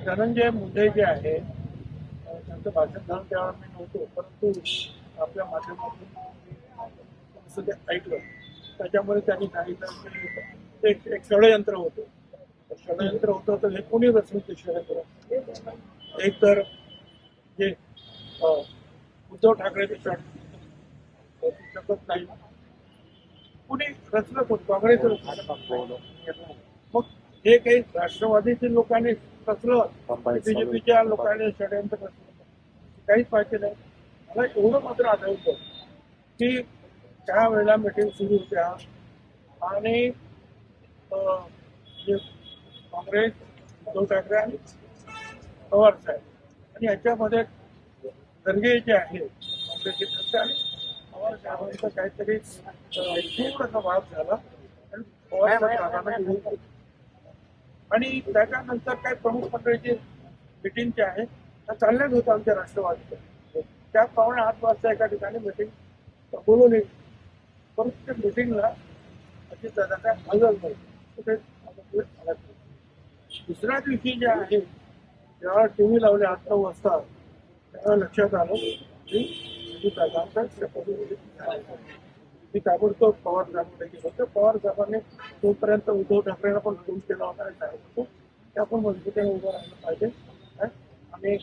धनंजय मुंडे जे आहे त्यांचं भाषण झालं त्यावेळेला मी नव्हतो, परंतु आपल्या माध्यमातून असं ते ऐकलं. त्याच्यामध्ये त्यांनी सांगितलं की ते एक षडयंत्र होतं. षडयंत्र होतं तर हे कोणी रचलं ते षडयंत्र? एक तर जे उद्धव ठाकरेचे षडयंत्र शकत नाही, कुणी रचलं कोण? काँग्रेसचं रचलं. मग हे काही राष्ट्रवादीतील लोकांनी रचलं, बीजेपीच्या लोकांनी षडयंत्र रचलं, काहीच माहिती नाही. मला एवढं मात्र आढळतं की त्या वेळेला मिटिंग सुरू होत्या आणि जे काँग्रेस, उद्धव ठाकरे आणि पवार साहेब आणि याच्यामध्ये दर्गे जे आहे काँग्रेसचे नेते आणि पवार साहेबांचा काहीतरी थोडासा वाद झाला आणि पवार साहेब आणि त्याच्यानंतर काही प्रमुख मंडळीची मिटिंग जी आहे त्या चालल्याच होत्या आमच्या राष्ट्रवादीच्या. त्या 7:15 एका ठिकाणी मिटिंग बोलवली, परंतु त्या मिटिंगला अजितदादांना हजर नाही. कुठे दुसऱ्या दिवशी जे आहे जेव्हा टीव्ही लावले 8-9 वाजता तेव्हा लक्षात आलं की अजितदादांचा शपथविधी मी ताबडतोब पवार साहेबांकडे गेलो होतो. पवार साहेबांनी तोपर्यंत उद्धव ठाकरेंना पण फोन केला होता आणि सांगितलं होतं की आपण मजबूतीने उभं राहिलं पाहिजे आणि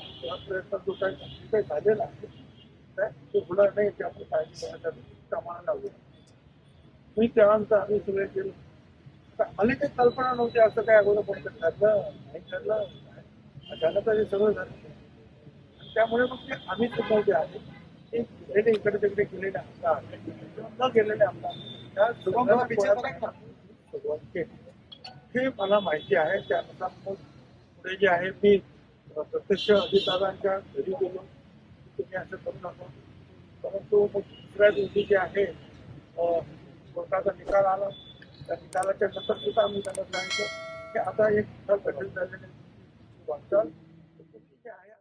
प्रयत्न जो काही झालेला आहे ते होणार नाही याची आपण काळजी घेण्यासाठी कामाला लावली. मी त्यानंतर आम्ही सगळे केलं. मला काही कल्पना नव्हती असं काय अगोदर कोणतं ठरलं नाही ठरलं, अचानक हे सगळं झालं. आणि त्यामुळे मग ते आम्ही सुद्धा जे आहे ते गेलेले इकडे तिकडे गेलेले आमदार न गेलेले आमदार त्या सुरुवात केली हे मला माहिती आहे. त्यानुसार मग पुढे जे आहे मी प्रत्यक्ष अजितदादांच्या घरी गेलो, तुम्ही असं करू नका. परंतु मग दुसऱ्या दिवशी जे आहे कोर्टाचा निकाल आला. त्या निकालाच्या नंतर सुद्धा आम्ही त्यांना सांगितलं की आता एक कठीण झालेले वाटचाल आहे.